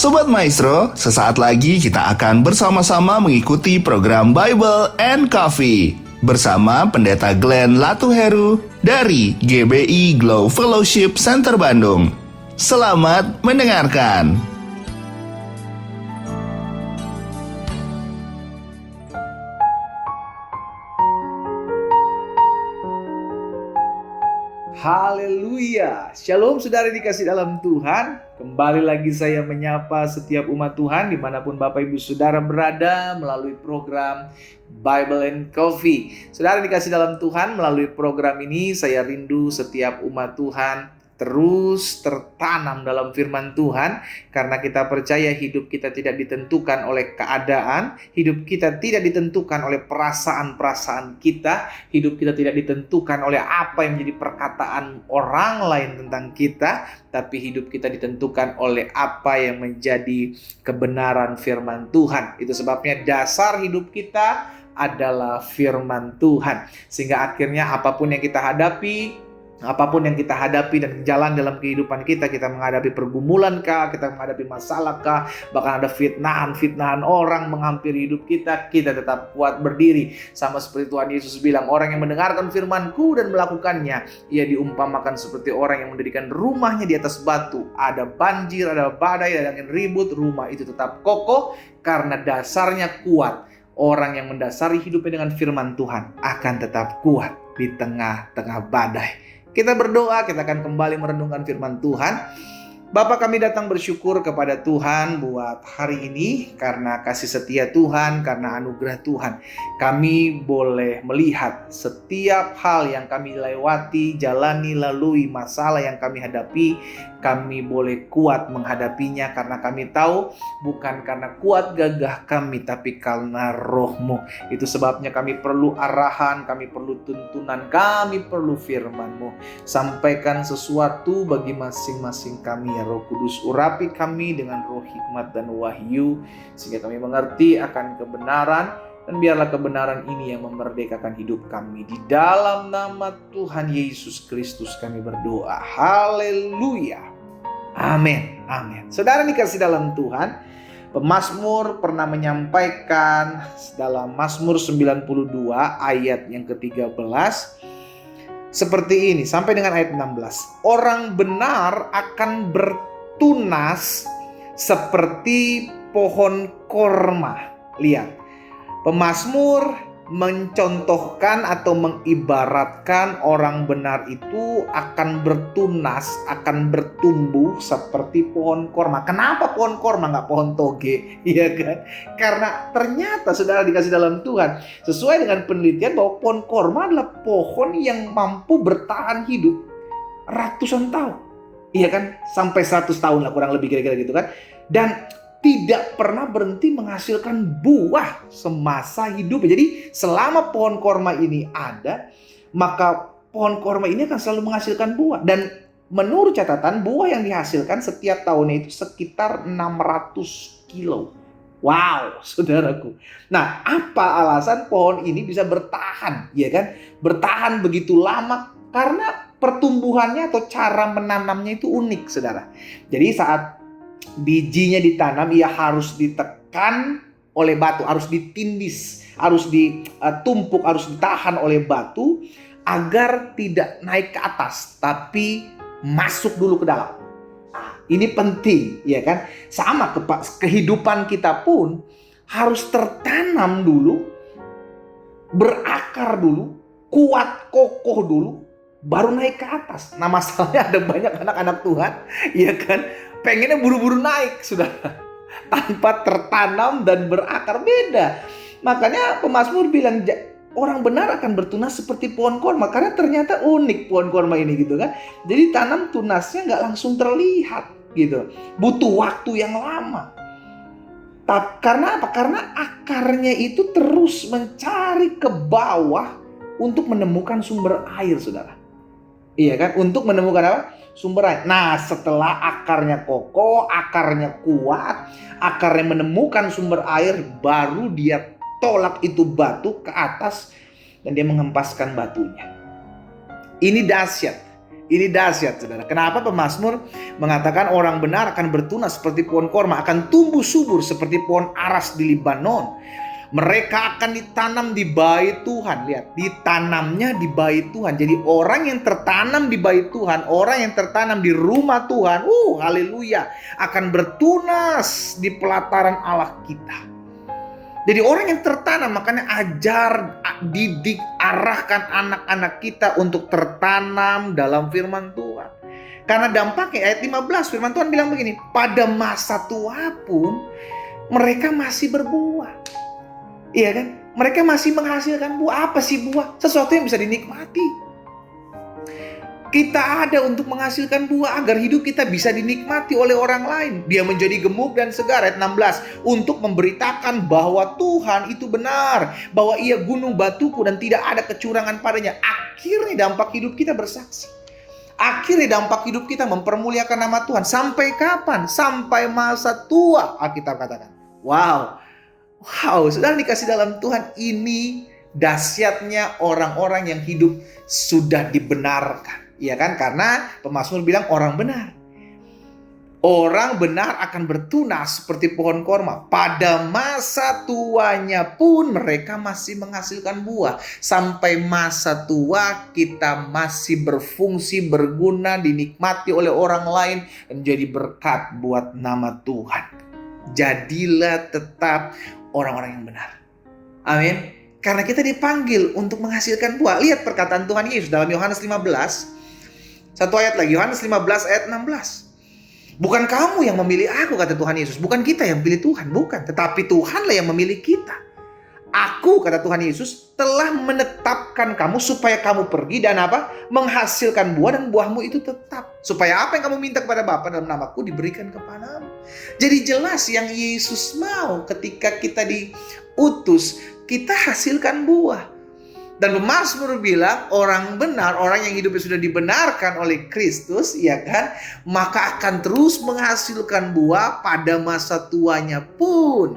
Sobat Maestro, sesaat lagi kita akan bersama-sama mengikuti program Bible and Coffee bersama Pendeta Glenn Latuheru dari GBI Glow Fellowship Center Bandung. Selamat mendengarkan. Haleluya. Shalom saudara dikasih dalam Tuhan. Kembali lagi saya menyapa setiap umat Tuhan dimanapun Bapak Ibu Saudara berada melalui program Bible and Coffee. Saudara dikasih dalam Tuhan, melalui program ini saya rindu setiap umat Tuhan terus tertanam dalam firman Tuhan, karena kita percaya hidup kita tidak ditentukan oleh keadaan, hidup kita tidak ditentukan oleh perasaan-perasaan kita, hidup kita tidak ditentukan oleh apa yang menjadi perkataan orang lain tentang kita, tapi hidup kita ditentukan oleh apa yang menjadi kebenaran firman Tuhan. Itu sebabnya dasar hidup kita adalah firman Tuhan, sehingga akhirnya apapun yang kita hadapi dan jalan dalam kehidupan kita menghadapi pergumulan kah, kita menghadapi masalah kah, bahkan ada fitnahan orang menghampiri hidup kita tetap kuat berdiri. Sama seperti Tuhan Yesus bilang, orang yang mendengarkan firman-Ku dan melakukannya, ia diumpamakan seperti orang yang mendirikan rumahnya di atas batu. Ada banjir, ada badai, ada angin ribut, rumah itu tetap kokoh karena dasarnya kuat. Orang yang mendasari hidupnya dengan firman Tuhan akan tetap kuat di tengah-tengah badai. Kita berdoa, kita akan kembali merenungkan firman Tuhan. Bapa, kami datang bersyukur kepada Tuhan buat hari ini, karena kasih setia Tuhan, karena anugerah Tuhan. Kami boleh melihat setiap hal yang kami lewati, jalani, lalui, masalah yang kami hadapi. Kami boleh kuat menghadapinya karena kami tahu bukan karena kuat gagah kami, tapi karena Roh-Mu. Itu sebabnya kami perlu arahan, kami perlu tuntunan, kami perlu firman-Mu. Sampaikan sesuatu bagi masing-masing kami, ya Roh Kudus. Urapi kami dengan roh hikmat dan wahyu, sehingga kami mengerti akan kebenaran, dan biarlah kebenaran ini yang memerdekakan hidup kami. Di dalam nama Tuhan Yesus Kristus kami berdoa. Haleluya. Amin. Amin. Saudara dikasih dalam Tuhan, pemazmur pernah menyampaikan dalam Mazmur 92 ayat yang ke-13 seperti ini sampai dengan ayat 16. Orang benar akan bertunas seperti pohon korma. Lihat, pemazmur mencontohkan atau mengibaratkan orang benar itu akan bertunas, akan bertumbuh seperti pohon korma. Kenapa pohon korma, nggak pohon toge? Iya kan? Karena ternyata saudara dikasih dalam Tuhan, sesuai dengan penelitian bahwa pohon korma adalah pohon yang mampu bertahan hidup ratusan tahun. Iya kan? Sampai 100 tahun lah kurang lebih kira-kira gitu kan. Dan tidak pernah berhenti menghasilkan buah semasa hidup. Jadi selama pohon korma ini ada, maka pohon korma ini akan selalu menghasilkan buah. Dan menurut catatan, buah yang dihasilkan setiap tahunnya itu sekitar 600 kilo. Wow, saudaraku. Nah, apa alasan pohon ini bisa bertahan? Ya kan? Bertahan begitu lama karena pertumbuhannya atau cara menanamnya itu unik, saudara. Jadi saat bijinya ditanam, ia harus ditekan oleh batu, harus ditindis, harus ditumpuk, harus ditahan oleh batu agar tidak naik ke atas, tapi masuk dulu ke dalam. Ini penting, ya kan? Sama kehidupan kita pun harus tertanam dulu, berakar dulu, kuat kokoh dulu, baru naik ke atas. Nah, masalahnya ada banyak anak-anak Tuhan, ya kan? Pengennya buru-buru naik, saudara. Tanpa tertanam dan berakar, beda. Makanya pemazmur bilang orang benar akan bertunas seperti pohon korma, karena ternyata unik pohon korma ini gitu kan. Jadi tanam tunasnya nggak langsung terlihat gitu, butuh waktu yang lama. Karena apa? Karena akarnya itu terus mencari ke bawah untuk menemukan sumber air, saudara. Iya kan? Untuk menemukan apa? Sumber air. Nah, setelah akarnya kokoh, akarnya kuat, akarnya menemukan sumber air, baru dia tolak itu batu ke atas dan dia menghempaskan batunya. Ini dahsyat. Ini dahsyat, saudara. Kenapa pemazmur mengatakan orang benar akan bertunas seperti pohon korma, akan tumbuh subur seperti pohon aras di Libanon. Mereka akan ditanam di bait Tuhan. Lihat, ditanamnya di bait Tuhan. Jadi orang yang tertanam di bait Tuhan, orang yang tertanam di rumah Tuhan, haleluya, akan bertunas di pelataran Allah kita. Jadi orang yang tertanam, makanya ajar, didik, arahkan anak-anak kita untuk tertanam dalam firman Tuhan. Karena dampaknya ayat 15 firman Tuhan bilang begini, pada masa tua pun mereka masih berbuah. Iya kan? Mereka masih menghasilkan buah. Apa sih buah? Sesuatu yang bisa dinikmati. Kita ada untuk menghasilkan buah agar hidup kita bisa dinikmati oleh orang lain. Dia menjadi gemuk dan segar, ayat 16. Untuk memberitakan bahwa Tuhan itu benar. Bahwa ia gunung batuku dan tidak ada kecurangan padanya. Akhirnya dampak hidup kita bersaksi. Akhirnya dampak hidup kita mempermuliakan nama Tuhan. Sampai kapan? Sampai masa tua, Alkitab katakan. Wow, saudara dikasih dalam Tuhan, ini dahsyatnya orang-orang yang hidup sudah dibenarkan. Iya kan? Karena pemazmur bilang orang benar. Orang benar akan bertunas seperti pohon korma. Pada masa tuanya pun mereka masih menghasilkan buah. Sampai masa tua kita masih berfungsi, berguna, dinikmati oleh orang lain. Dan jadi berkat buat nama Tuhan. Jadilah tetap orang-orang yang benar. Amin. Karena kita dipanggil untuk menghasilkan buah. Lihat perkataan Tuhan Yesus dalam Yohanes 15. Satu ayat lagi, Yohanes 15 ayat 16. Bukan kamu yang memilih aku, kata Tuhan Yesus. Bukan kita yang pilih Tuhan, bukan. Tetapi Tuhanlah yang memilih kita. Aku, kata Tuhan Yesus, telah menetapkan kamu supaya kamu pergi dan apa? Menghasilkan buah, dan buahmu itu tetap. Supaya apa yang kamu minta kepada Bapa dalam namaku diberikan kepadamu. Jadi jelas yang Yesus mau ketika kita diutus, kita hasilkan buah. Dan pemazmur bilang orang benar, orang yang hidupnya sudah dibenarkan oleh Kristus, ya kan, maka akan terus menghasilkan buah pada masa tuanya pun.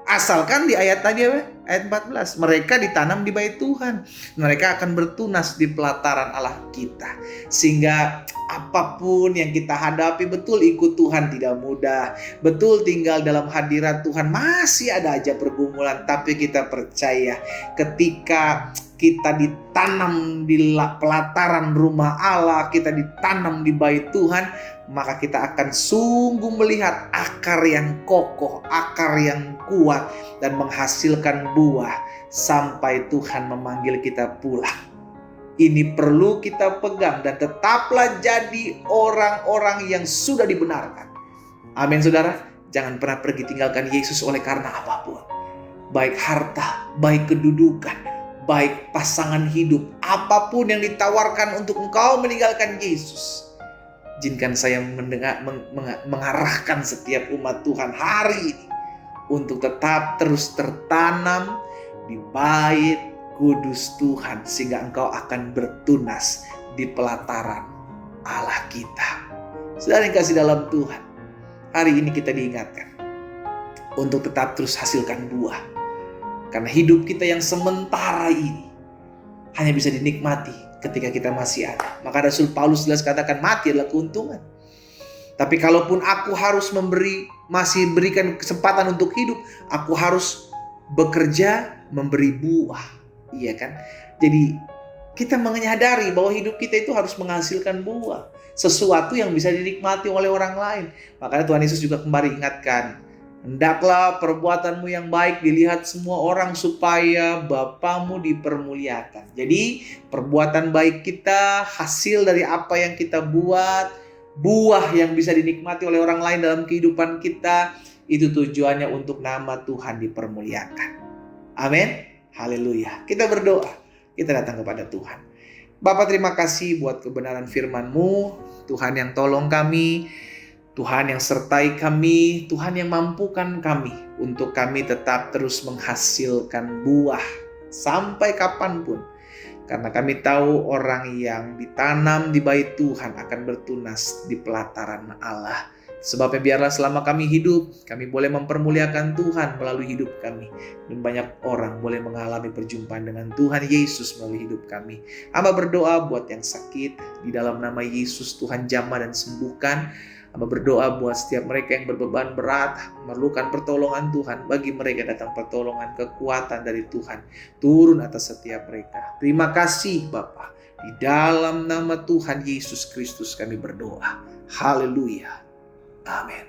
Asalkan di ayat tadi apa? Ayat 14, mereka ditanam di bait Tuhan. Mereka akan bertunas di pelataran Allah kita. Sehingga apapun yang kita hadapi, betul ikut Tuhan tidak mudah. Betul tinggal dalam hadirat Tuhan masih ada aja pergumulan. Tapi kita percaya ketika kita ditanam di pelataran rumah Allah, kita ditanam di bait Tuhan, maka kita akan sungguh melihat akar yang kokoh, akar yang kuat, dan menghasilkan buah sampai Tuhan memanggil kita pulang. Ini perlu kita pegang dan tetaplah jadi orang-orang yang sudah dibenarkan. Amin, saudara. Jangan pernah pergi tinggalkan Yesus oleh karena apapun. Baik harta, baik kedudukan, baik pasangan hidup, apapun yang ditawarkan untuk engkau meninggalkan Yesus. Izinkan saya mengarahkan setiap umat Tuhan hari ini untuk tetap terus tertanam di bait kudus Tuhan, sehingga engkau akan bertunas di pelataran Allah kita. Saudara yang kasih dalam Tuhan, hari ini kita diingatkan untuk tetap terus hasilkan buah. Karena hidup kita yang sementara ini hanya bisa dinikmati ketika kita masih ada. Maka Rasul Paulus jelas katakan, mati adalah keuntungan. Tapi kalaupun aku harus masih berikan kesempatan untuk hidup, aku harus bekerja memberi buah. Iya kan? Jadi kita menyadari bahwa hidup kita itu harus menghasilkan buah. Sesuatu yang bisa dinikmati oleh orang lain. Makanya Tuhan Yesus juga kembali ingatkan, hendaklah perbuatanmu yang baik dilihat semua orang supaya Bapamu dipermuliakan. Jadi perbuatan baik kita, hasil dari apa yang kita buat, buah yang bisa dinikmati oleh orang lain dalam kehidupan kita, itu tujuannya untuk nama Tuhan dipermuliakan. Amin. Haleluya. Kita berdoa. Kita datang kepada Tuhan. Bapa, terima kasih buat kebenaran firman-Mu. Tuhan yang tolong kami, Tuhan yang sertai kami, Tuhan yang mampukan kami untuk kami tetap terus menghasilkan buah sampai kapanpun. Karena kami tahu orang yang ditanam di bait Tuhan akan bertunas di pelataran Allah. Sebabnya biarlah selama kami hidup, kami boleh mempermuliakan Tuhan melalui hidup kami. Dan banyak orang boleh mengalami perjumpaan dengan Tuhan Yesus melalui hidup kami. Hamba berdoa buat yang sakit, di dalam nama Yesus Tuhan jamah dan sembuhkan. Hamba berdoa buat setiap mereka yang berbeban berat, memerlukan pertolongan Tuhan. Bagi mereka datang pertolongan, kekuatan dari Tuhan turun atas setiap mereka. Terima kasih Bapa. Di dalam nama Tuhan Yesus Kristus kami berdoa. Haleluya. Amin.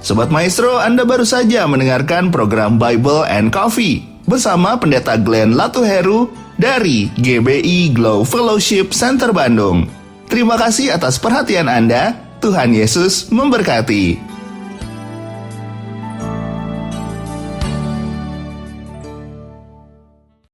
Sobat Maestro, Anda baru saja mendengarkan program Bible and Coffee bersama Pendeta Glenn Latuheru dari GBI Glow Fellowship Center Bandung. Terima kasih atas perhatian Anda. Tuhan Yesus memberkati.